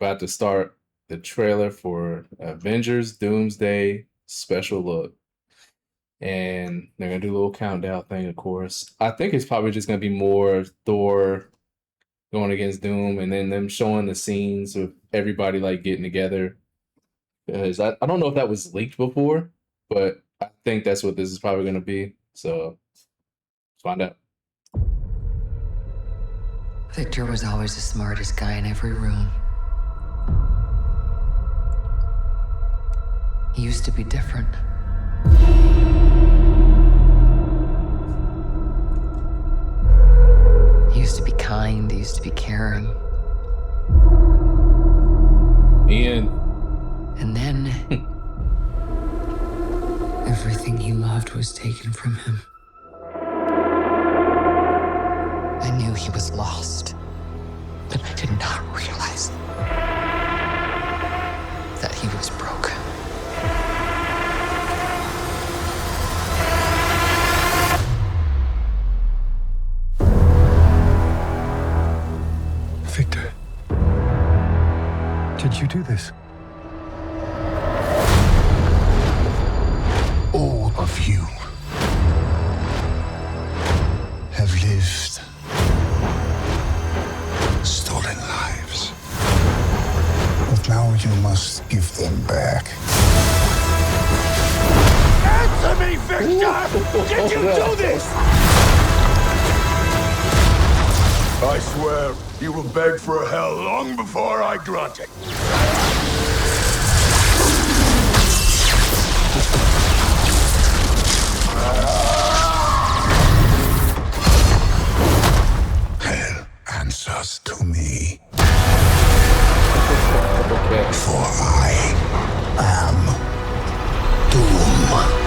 about to start the trailer for Avengers Doomsday special look. And they're gonna do a little countdown thing, of course. I think it's probably just gonna be more Thor going against Doom and then them showing the scenes of everybody like getting together. Because I don't know if that was leaked before, but I think that's what this is probably gonna be. So let's find out. Victor was always the smartest guy in every room. He used to be different. He used to be kind, he used to be caring. Ian. And then everything he loved was taken from him. I knew he was lost, but I did not realize that he was broken. Victor, did you do this? All of you have lived stolen lives. But now you must give them back. Answer me, Victor! Did you do this? I swear you will beg for hell long before I grant it. Hell answers to me. Okay. For I am Doom.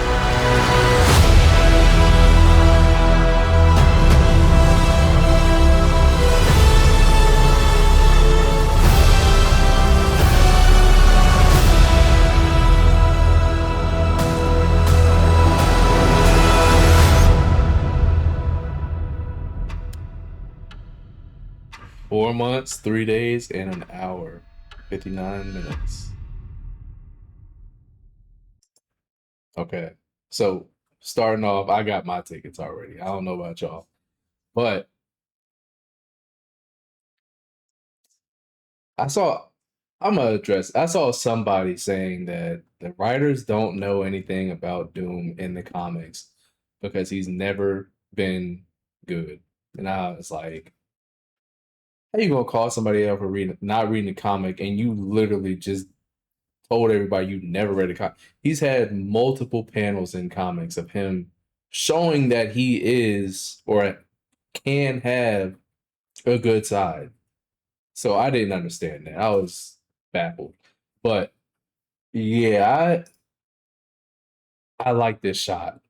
4 months, 3 days, and an hour. 59 minutes. Okay. So starting off, I got my tickets already. I don't know about y'all. But I saw I saw somebody saying that the writers don't know anything about Doom in the comics because he's never been good. And I was like, how you gonna call somebody out for not reading the comic and you literally just told everybody you never read the comic? He's had multiple panels in comics of him showing that he is or can have a good side. So I didn't understand that. I was baffled. But yeah, I like this shot.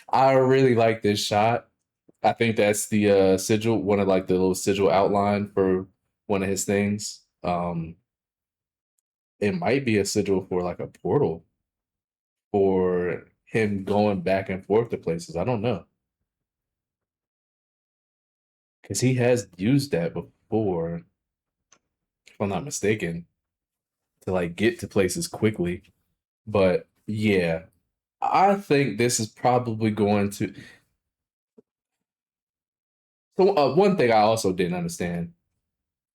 I really like this shot. I think that's the sigil, one of like the little sigil outline for one of his things. It might be a sigil for like a portal for him going back and forth to places. I don't know. Because he has used that before, if I'm not mistaken, to like get to places quickly. But yeah, I think this is probably going to. So one thing I also didn't understand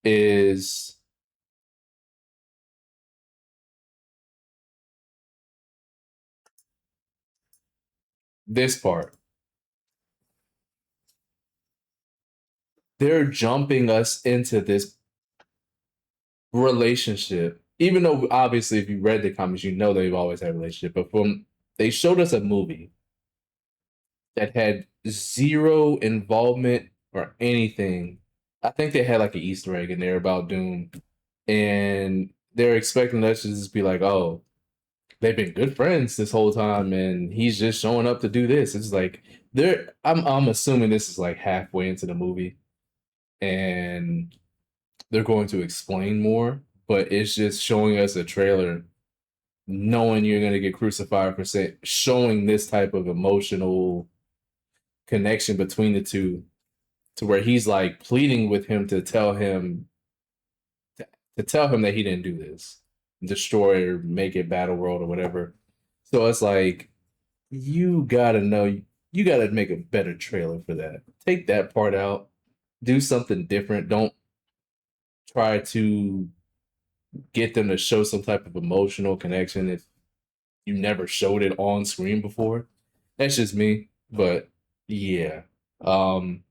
is this part. They're jumping us into this relationship, even though obviously if you read the comics, you know they've always had a relationship. But they showed us a movie that had zero involvement or anything. I think they had like an Easter egg in there about Doom, and they're expecting us to just be like, "Oh, they've been good friends this whole time, and he's just showing up to do this." It's like they're. I'm assuming this is like halfway into the movie, and they're going to explain more. But it's just showing us a trailer, knowing you're going to get crucified for showing this type of emotional connection between the two, to where he's like pleading with him to tell him to tell him that he didn't do this, destroy or make it Battle World or whatever. So it's like you gotta know, you gotta make a better trailer for that. Take that part out, do something different. Don't try to get them to show some type of emotional connection if you never showed it on screen before. That's just me, but yeah. Um,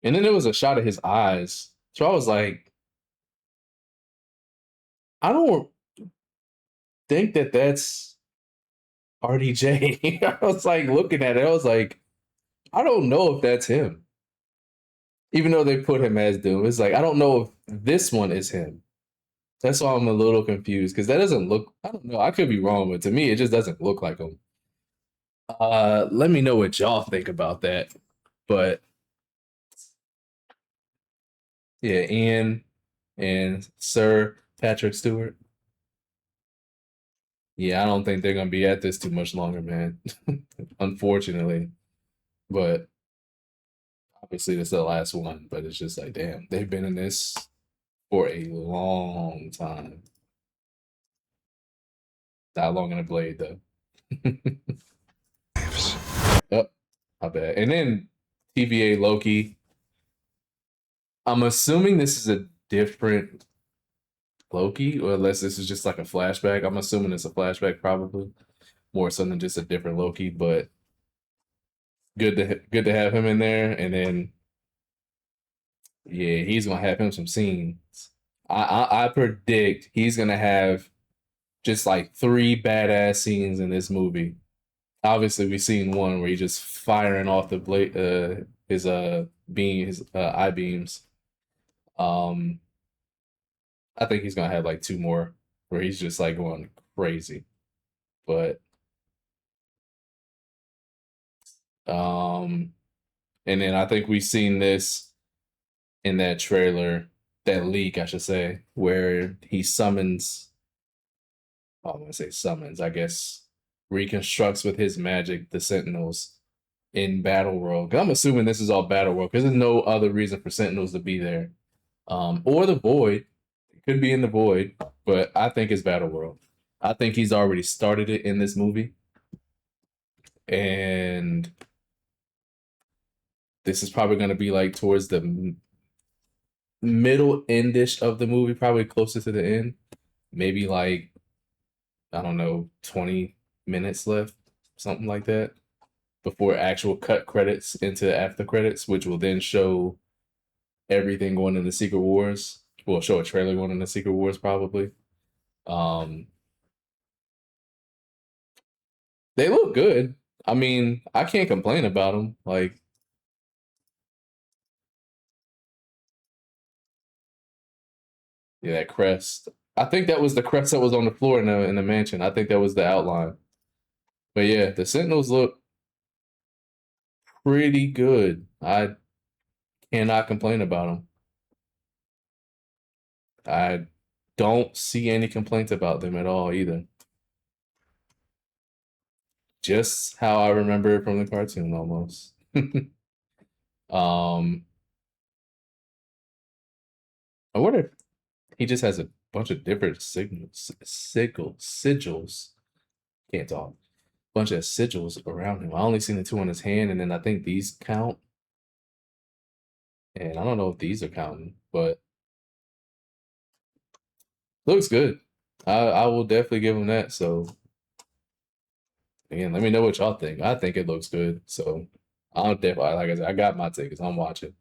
and then there was a shot of his eyes. So I was like, I don't think that that's RDJ. I was like looking at it, I was like, I don't know if that's him. Even though they put him as Doom, it's like I don't know if this one is him. That's why I'm a little confused because that doesn't look. I don't know. I could be wrong, but to me, it just doesn't look like him. Let me know what y'all think about that. But yeah, Ian and Sir Patrick Stewart. Yeah, I don't think they're gonna be at this too much longer, man. Unfortunately, but obviously this is the last one. But it's just like, damn, they've been in this for a long time. Not long in a blade though. Yep, my bad. And then TVA Loki. I'm assuming this is a different Loki, or unless this is just like a flashback. I'm assuming it's a flashback, probably more so than just a different Loki. But good to have him in there. And then yeah, he's gonna have him some scenes. I predict he's gonna have just like 3 badass scenes in this movie. Obviously, we've seen one where he's just firing off the blade, his eye beams. Um, I think he's gonna have like 2 more where he's just like going crazy. But and then I think we've seen this in that trailer, that leak, I should say, where he summons. Oh, I'm gonna say summons. I guess reconstructs with his magic the Sentinels in Battle World. I'm assuming this is all Battle World because there's no other reason for Sentinels to be there. Or the Void. It could be in the Void, but I think it's Battle World. I think he's already started it in this movie. And this is probably going to be like towards the middle endish of the movie, probably closer to the end. Maybe like, I don't know, 20 minutes left, something like that, before actual cut credits into after credits, which will then show everything going into Secret Wars. We'll show a trailer going into Secret Wars probably. They look good. I mean, I can't complain about them. Like, yeah, that crest. I think that was the crest that was on the floor in the mansion. I think that was the outline. But yeah, the Sentinels look pretty good. I cannot complain about them. I don't see any complaints about them at all either. Just how I remember it from the cartoon almost. um I wonder if he just has a bunch of different sigils. Can't talk. Bunch of sigils around him. I only seen the 2 on his hand, and then I think these count. And I don't know if these are counting, but looks good. I will definitely give him that. So again, let me know what y'all think. I think it looks good. So I'll definitely, like I said, I got my tickets. I'm watching.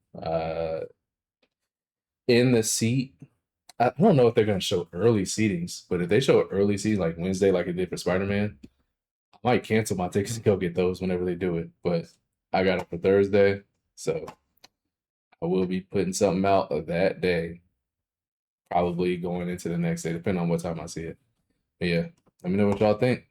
In the seat, I don't know if they're gonna show early seatings, but if they show early seats like Wednesday, like it did for Spider-Man, I might cancel my tickets and go get those whenever they do it. But I got it for Thursday, so I will be putting something out of that day. Probably going into the next day, depending on what time I see it. But yeah, let me know what y'all think.